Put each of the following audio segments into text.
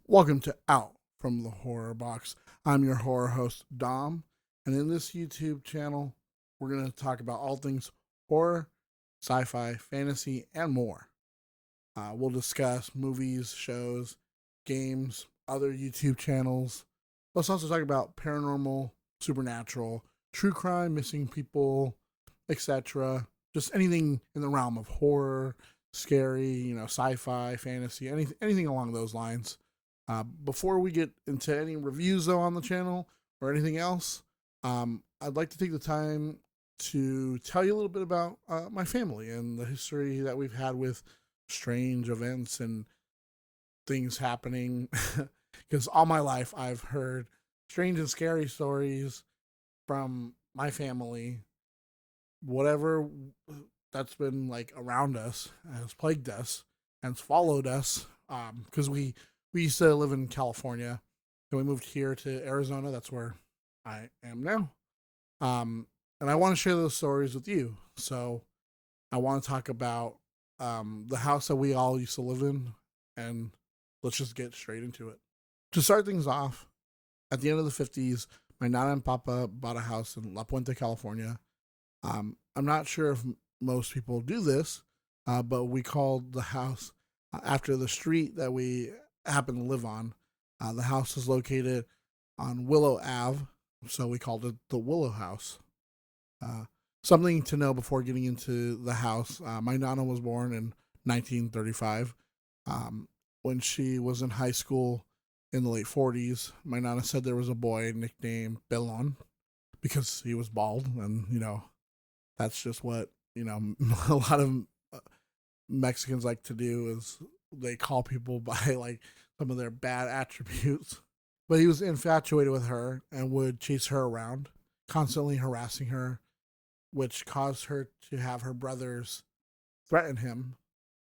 Welcome to Out from the Horror Box. I'm your horror host, Dom, and in this YouTube channel, we're going to talk about all things horror, sci fi, fantasy, and more. We'll discuss movies, shows, games, other YouTube channels. Let's also talk about paranormal, supernatural, true crime, missing people, etc. Just anything in the realm of horror, scary, sci-fi, fantasy, anything along those lines. Before we get into any reviews though on the channel or anything else, I'd like to take the time to tell you a little bit about my family and the history that we've had with strange events and things happening. Because all my life I've heard strange and scary stories from my family. Whatever that's been like around us has plagued us and followed us. Because we used to live in California, then we moved here to Arizona. That's where I am now. And I want to share those stories with you. So I want to talk about the house that we all used to live in, and let's just get straight into it. To start things off, at the end of the 50s, my Nana and Papa bought a house in La Puente, California. I'm not sure if most people do this, but we called the house after the street that we happen to live on. The house is located on Willow Ave, so we called it the Willow House. Something to know before getting into the house, my Nana was born in 1935. When she was in high school in the late 40s, my Nana said there was a boy nicknamed Belon because he was bald, and, that's just what, a lot of Mexicans like to do is they call people by like some of their bad attributes. But he was infatuated with her and would chase her around, constantly harassing her, which caused her to have her brothers threaten him.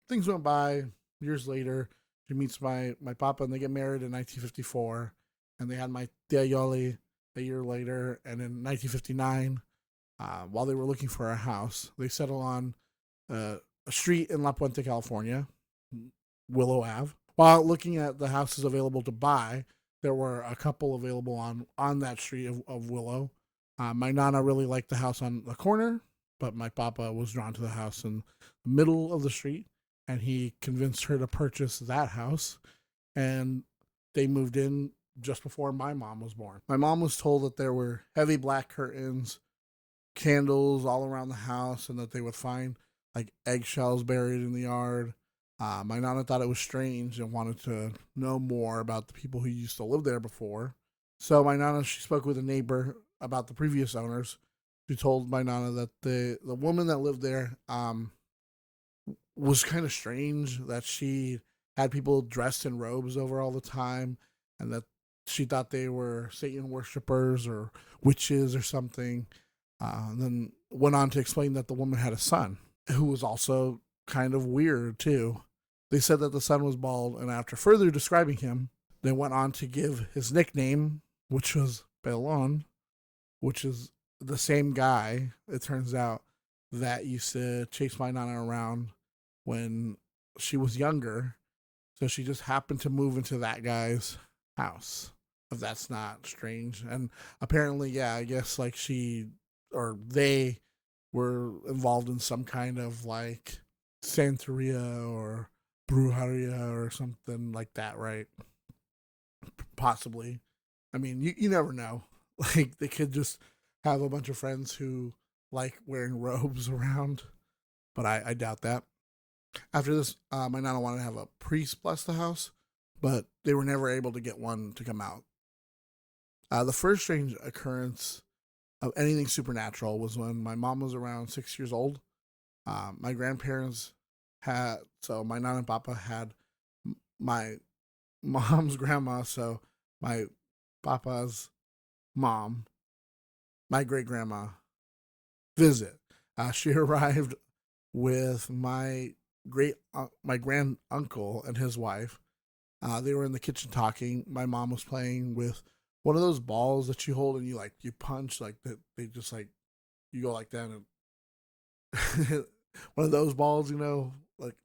Things went by. Years later, she meets my papa and they get married in 1954. And they had my tia Yoli a year later. And in 1959, while they were looking for a house, they settled on a street in La Puente, California, Willow Ave. While looking at the houses available to buy, there were a couple available on that street of Willow. My Nana really liked the house on the corner, but my Papa was drawn to the house in the middle of the street, and he convinced her to purchase that house. And they moved in just before my mom was born. My mom was told that there were heavy black curtains, candles all around the house, and that they would find like eggshells buried in the yard. My Nana thought it was strange and wanted to know more about the people who used to live there before. So my Nana, she spoke with a neighbor about the previous owners. She told my Nana that the woman that lived there was kind of strange, that she had people dressed in robes over all the time, and that she thought they were Satan worshippers or witches or something. And then went on to explain that the woman had a son who was also kind of weird too. They said that the son was bald, and after further describing him, they went on to give his nickname, which was Pelon, which is the same guy, it turns out, that used to chase my Nana around when she was younger. So she just happened to move into that guy's house, if that's not strange. And apparently, yeah, I guess like she or they were involved in some kind of like Santeria or Brujeria or something like that, right? Possibly. I mean, you never know. Like, they could just have a bunch of friends who like wearing robes around, but I doubt that. After this, my Nana wanted to have a priest bless the house, but they were never able to get one to come out. The first strange occurrence of anything supernatural was when my mom was around 6 years old. My grandparents had, so my Nana and Papa had my mom's grandma, so my papa's mom, my great grandma, visit. She arrived with my grand uncle and his wife. They were in the kitchen talking. My mom was playing with one of those balls that you hold and you punch like that. They just like you go like that, and one of those balls,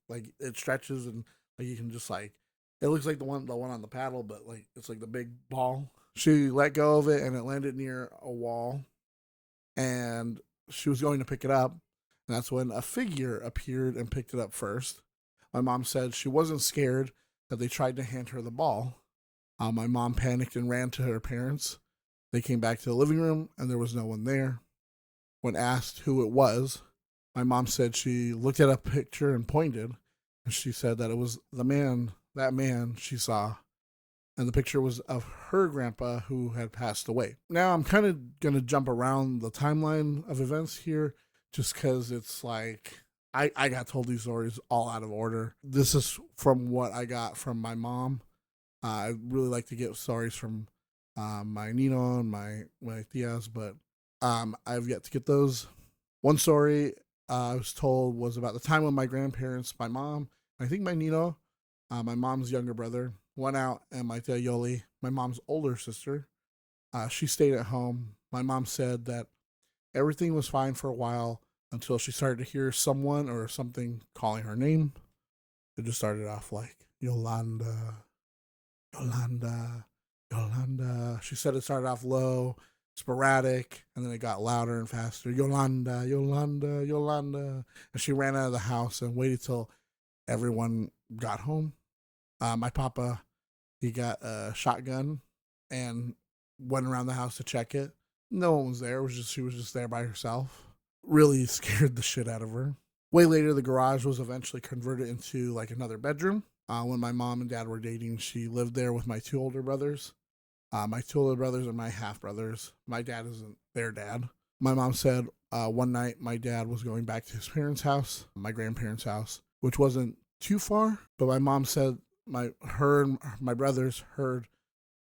like it stretches and like you can just like It looks like the one on the paddle, but like it's like the big ball. She let go of it and it landed near a wall, and she was going to pick it up. And that's when a figure appeared and picked it up first. My mom said she wasn't scared, that they tried to hand her the ball. My mom panicked and ran to her parents. They came back to the living room and there was no one there. When asked who it was, my mom said she looked at a picture and pointed, and she said that it was that man she saw. And the picture was of her grandpa who had passed away. Now I'm kind of going to jump around the timeline of events here just because it's like I got told these stories all out of order. This is from what I got from my mom. I really like to get stories from my Nino and my tias, but I've yet to get those. One story I was told was about the time when my grandparents, my mom, I think my Nino, my mom's younger brother, went out, and my tia Yoli, my mom's older sister, she stayed at home. My mom said that everything was fine for a while until she started to hear someone or something calling her name. It just started off like, Yolanda, Yolanda, Yolanda. She said it started off low, sporadic, and then it got louder and faster. Yolanda, Yolanda, Yolanda. And she ran out of the house and waited till everyone got home. My papa, he got a shotgun and went around the house to check it. No one was there. She was just there by herself. Really scared the shit out of her. Way later, the garage was eventually converted into like another bedroom. When my mom and dad were dating, she lived there with my two older brothers. My two older brothers are my half brothers. My dad isn't their dad. My mom said one night my dad was going back to his parents' house, my grandparents' house, which wasn't too far. But my mom said her and my brothers heard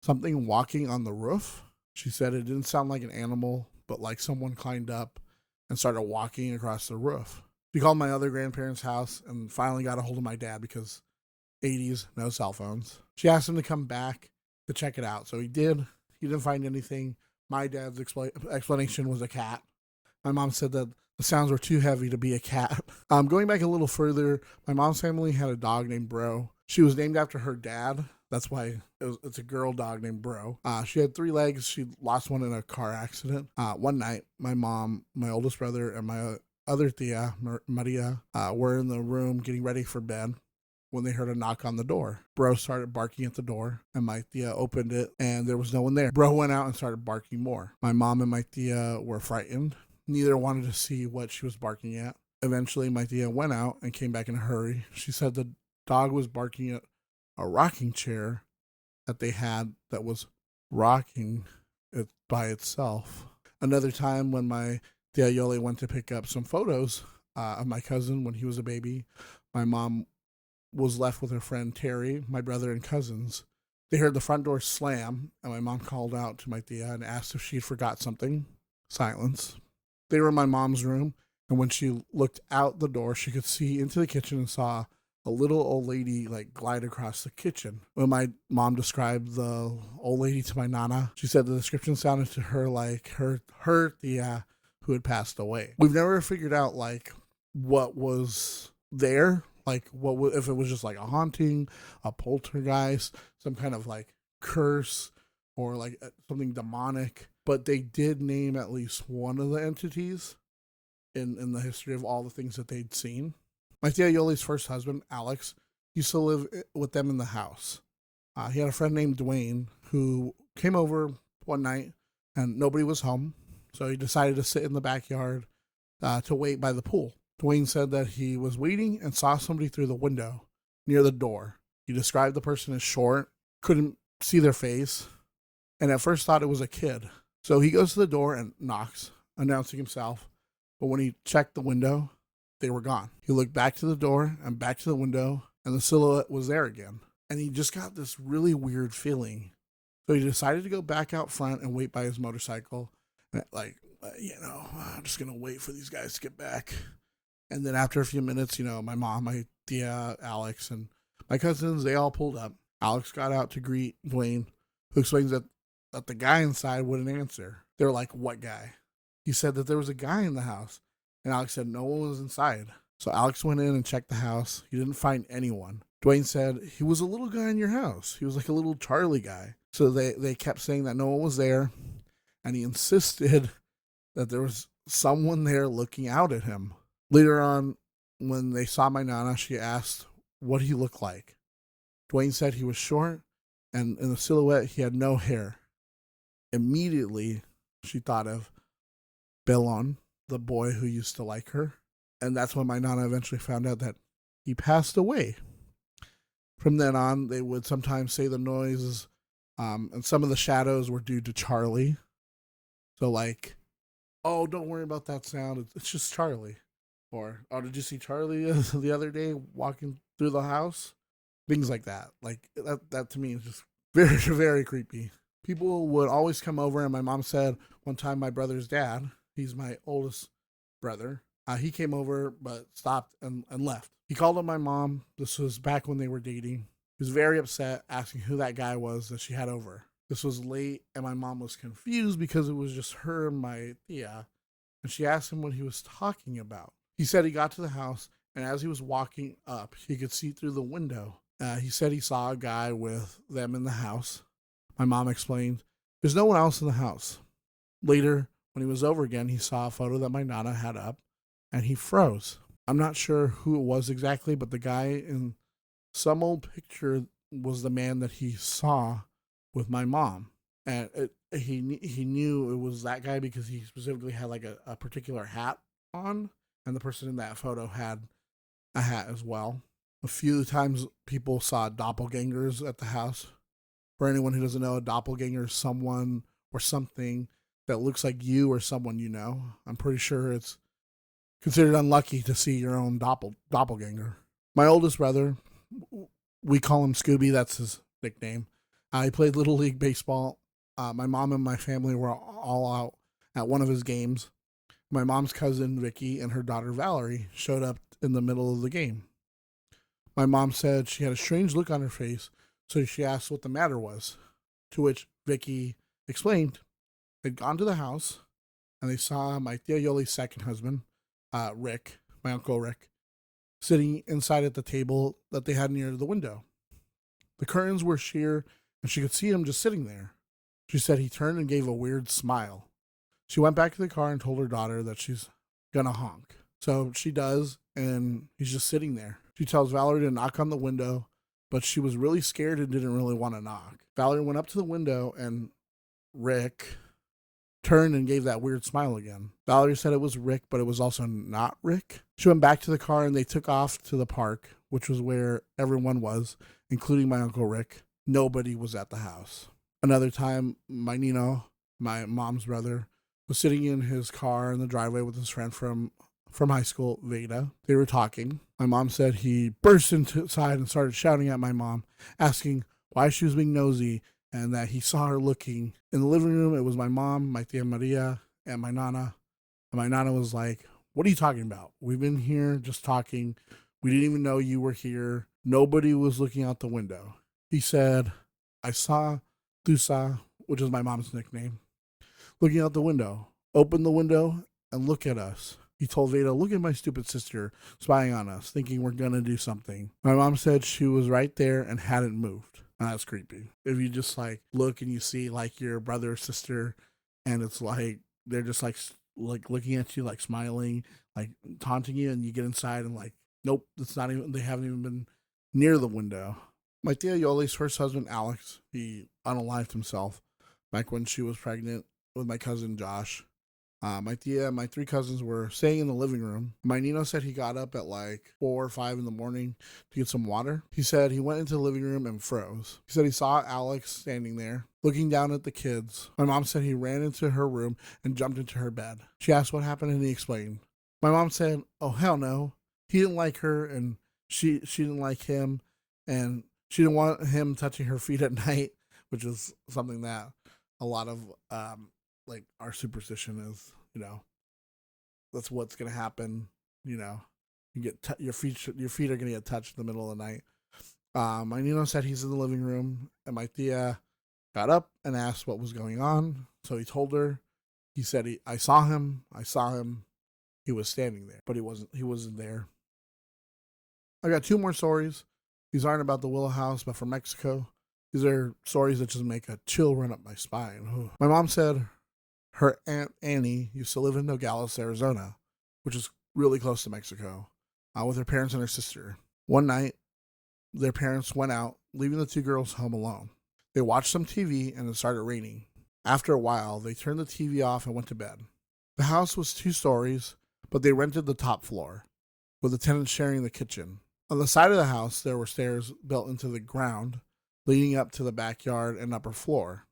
something walking on the roof. She said it didn't sound like an animal, but like someone climbed up and started walking across the roof. She called my other grandparents' house and finally got a hold of my dad because 80s, no cell phones. She asked him to come back to check it out. So he did. He didn't find anything. My dad's explanation was a cat. My mom said that the sounds were too heavy to be a cat. Going back a little further, my mom's family had a dog named Bro. She was named after her dad. That's why it's a girl dog named Bro. She had 3 legs. She lost one in a car accident. One night, my mom, my oldest brother, and my other tia, Maria, were in the room getting ready for bed when they heard a knock on the door. Bro started barking at the door, and my tia opened it, and there was no one there. Bro went out and started barking more. My mom and my tia were frightened. Neither wanted to see what she was barking at. Eventually, my tia went out and came back in a hurry. She said the dog was barking at a rocking chair that they had that was rocking it by itself. Another time when my tia Yoli went to pick up some photos of my cousin when he was a baby, my mom was left with her friend Terry, my brother, and cousins. They heard the front door slam, and my mom called out to my tia and asked if she forgot something. Silence. They were in my mom's room, and when she looked out the door, she could see into the kitchen and saw a little old lady like glide across the kitchen. When my mom described the old lady to my nana, she said the description sounded to her like her tia who had passed away. We've never figured out like what was there, like what if it was just like a haunting, a poltergeist, some kind of like curse, or like something demonic. But they did name at least one of the entities in the history of all the things that they'd seen. My tia Yoli's first husband, Alex, used to live with them in the house. He had a friend named Dwayne who came over one night and nobody was home. So he decided to sit in the backyard to wait by the pool. Dwayne said that he was waiting and saw somebody through the window near the door. He described the person as short, couldn't see their face, and at first thought it was a kid. So he goes to the door and knocks, announcing himself. But when he checked the window, they were gone. He looked back to the door and back to the window, and the silhouette was there again. And he just got this really weird feeling. So he decided to go back out front and wait by his motorcycle. Like, I'm just going to wait for these guys to get back. And then after a few minutes, my mom, my tia, Alex, and my cousins, they all pulled up. Alex got out to greet Dwayne, who explains that the guy inside wouldn't answer. They were like, what guy? He said that there was a guy in the house. And Alex said no one was inside. So Alex went in and checked the house. He didn't find anyone. Dwayne said he was a little guy in your house. He was like a little Charlie guy. So they kept saying that no one was there, and he insisted that there was someone there looking out at him. Later on, when they saw my Nana, she asked what he looked like. Dwayne said he was short, and in the silhouette, he had no hair. Immediately, she thought of Belon, the boy who used to like her. And that's when my Nana eventually found out that he passed away. From then on, they would sometimes say the noises, and some of the shadows were due to Charlie. So, like, oh, don't worry about that sound. It's just Charlie. Or, oh, did you see Charlie the other day walking through the house? Things like that. Like, that to me is just very, very creepy. People would always come over, and my mom said one time my brother's dad, he's my oldest brother, he came over but stopped and left. He called up my mom. This was back when they were dating. He was very upset, asking who that guy was that she had over. This was late, and my mom was confused because it was just her and my tia, and she asked him what he was talking about. He said he got to the house, and as he was walking up, he could see through the window. He said he saw a guy with them in the house. My mom explained, there's no one else in the house. Later, when he was over again, he saw a photo that my Nana had up, and he froze. I'm not sure who it was exactly, but the guy in some old picture was the man that he saw with my mom. And he knew it was that guy because he specifically had like a particular hat on, and the person in that photo had a hat as well. A few times people saw doppelgangers at the house. For anyone who doesn't know, a doppelganger is someone or something that looks like you or someone you know. I'm pretty sure it's considered unlucky to see your own doppelganger. My oldest brother, we call him Scooby, that's his nickname. He played Little League Baseball. My mom and my family were all out at one of his games. My mom's cousin, Vicky, and her daughter, Valerie, showed up in the middle of the game. My mom said she had a strange look on her face, so she asked what the matter was, to which Vicky explained they'd gone to the house, and they saw my Tia Yoli's second husband, Rick, my Uncle Rick, sitting inside at the table that they had near the window. The curtains were sheer, and she could see him just sitting there. She said he turned and gave a weird smile. She went back to the car and told her daughter that she's gonna honk. So she does, and he's just sitting there. She tells Valerie to knock on the window, but she was really scared and didn't really want to knock. Valerie went up to the window, and Rick turned and gave that weird smile again. Valerie said it was Rick, but it was also not Rick. She went back to the car, and they took off to the park, which was where everyone was, including my Uncle Rick. Nobody was at the house. Another time, my Nino, my mom's brother, was sitting in his car in the driveway with his friend from high school, Veda. They were talking. My mom said he burst inside and started shouting at my mom, asking why she was being nosy, and that he saw her looking. In the living room, it was my mom, my Tia Maria, and my Nana. And my Nana was like, what are you talking about? We've been here just talking. We didn't even know you were here. Nobody was looking out the window. He said, I saw Tusa, which is my mom's nickname, looking out the window. Open the window and look at us. He told Veda, look at my stupid sister spying on us, thinking we're going to do something. My mom said she was right there and hadn't moved. And that's creepy. If you just like look and you see like your brother or sister, and it's like they're just like looking at you, like smiling, like taunting you, and you get inside and like, nope, it's not even, they haven't even been near the window. My Tia Yoli's first husband, Alex, he unalived himself back when she was pregnant with my cousin Josh. My tia and my three cousins were staying in the living room. My Nino said he got up at like 4 or 5 in the morning to get some water. He said he went into the living room and froze. He said he saw Alex standing there, looking down at the kids. My mom said he ran into her room and jumped into her bed. She asked what happened, and he explained. My mom said, oh, hell no. He didn't like her, and she didn't like him, and she didn't want him touching her feet at night, which is something that a lot of like our superstition is, you know, that's what's gonna happen. You know, you get your feet are gonna get touched in the middle of the night. My Nino said he's in the living room, and my tia got up and asked what was going on. So he told her. He said I saw him. He was standing there, but he wasn't there. I got 2 more stories, These aren't about the Willow House, but from Mexico. These are stories that just make a chill run up my spine. Ugh. My mom said her Aunt Annie used to live in Nogales, Arizona, which is really close to Mexico, with her parents and her sister. One night, their parents went out, leaving the two girls home alone. They watched some TV and it started raining. After a while, they turned the TV off and went to bed. The house was 2 stories, but they rented the top floor, with the tenants sharing the kitchen. On the side of the house, there were stairs built into the ground, leading up to the backyard and upper floor.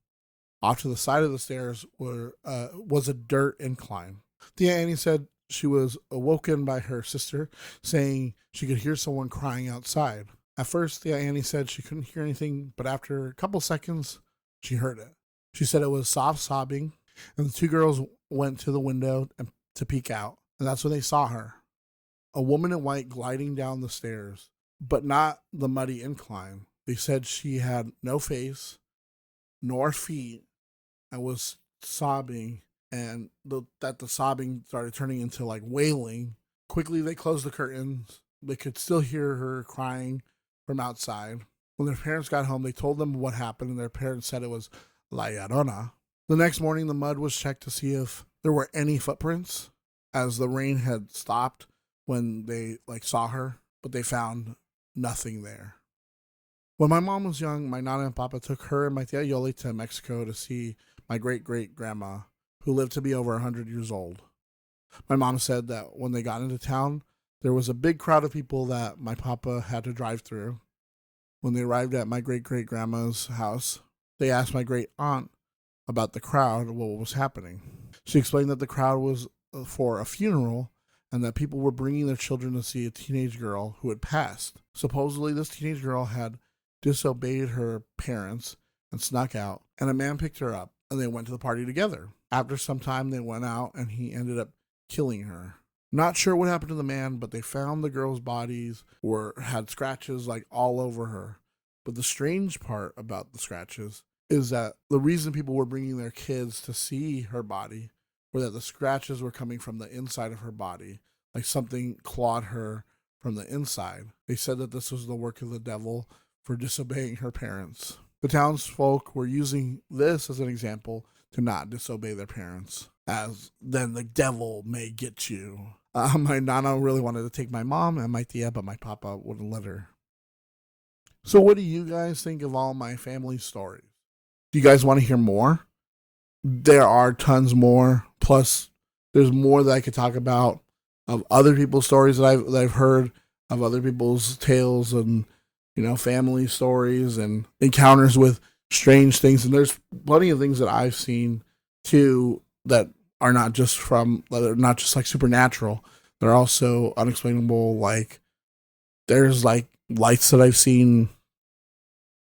Off to the side of the stairs was a dirt incline. The Aunt Annie said she was awoken by her sister, saying she could hear someone crying outside. At first, the Aunt Annie said she couldn't hear anything, but after a couple seconds, she heard it. She said it was soft sobbing, and the two girls went to the window to peek out, and that's when they saw her. A woman in white gliding down the stairs, but not the muddy incline. They said she had no face, nor feet, and was sobbing, and that the sobbing started turning into like wailing. Quickly, they closed the curtains. They could still hear her crying from outside. When their parents got home, they told them what happened, and their parents said it was La Llorona. The next morning, the mud was checked to see if there were any footprints, as the rain had stopped when they saw her, but they found nothing there. When my mom was young, my Nana and Papa took her and my Tia Yoli to Mexico to see my great-great-grandma, who lived to be over 100 years old. My mom said that when they got into town, there was a big crowd of people that my Papa had to drive through. When they arrived at my great-great-grandma's house, they asked my great-aunt about the crowd and what was happening. She explained that the crowd was for a funeral and that people were bringing their children to see a teenage girl who had passed. Supposedly, this teenage girl had disobeyed her parents and snuck out, and a man picked her up, and they went to the party together. After some time, they went out, and he ended up killing her. Not sure what happened to the man, but they found the girl's bodies had scratches all over her. But the strange part about the scratches is that the reason people were bringing their kids to see her body were that the scratches were coming from the inside of her body, like something clawed her from the inside. They said that this was the work of the devil for disobeying her parents. The townsfolk were using this as an example to not disobey their parents, as then the devil may get you. My Nana really wanted to take my mom and my tia, but my Papa wouldn't let her. So what do you guys think of all my family stories? Do you guys want to hear more? There are tons more. Plus, there's more that I could talk about of other people's stories that I've heard, of other people's tales and family stories and encounters with strange things. And there's plenty of things that I've seen too that are not just supernatural. They're also unexplainable. There's lights that I've seen.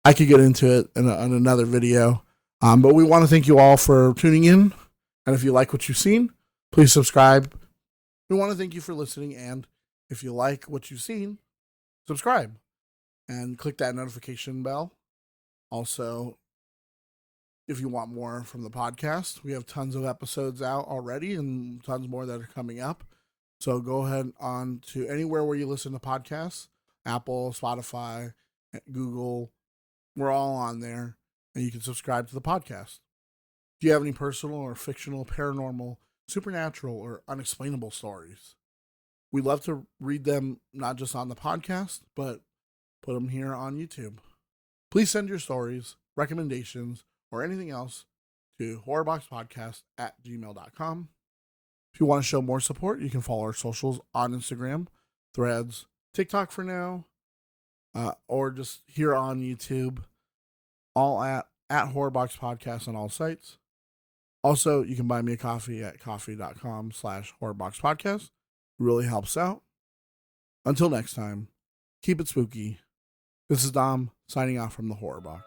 I could get into it in another video. But we want to thank you all for tuning in. And if you like what you've seen, please subscribe. We want to thank you for listening. And if you like what you've seen, subscribe and click that notification bell. Also, if you want more from the podcast, we have tons of episodes out already and tons more that are coming up. So go ahead on to anywhere where you listen to podcasts, Apple, Spotify, Google. We're all on there, and you can subscribe to the podcast. Do you have any personal or fictional, paranormal, supernatural, or unexplainable stories? We'd love to read them, not just on the podcast, but put them here on YouTube. Please send your stories, recommendations, or anything else to horrorboxpodcast@gmail.com. If you want to show more support, you can follow our socials on Instagram, Threads, TikTok for now, or just here on YouTube, all at Horrorbox Podcast on all sites. Also, you can buy me a coffee at coffee.com/horrorboxpodcast. It really helps out. Until next time, keep it spooky. This is Dom signing off from the Horrorbox.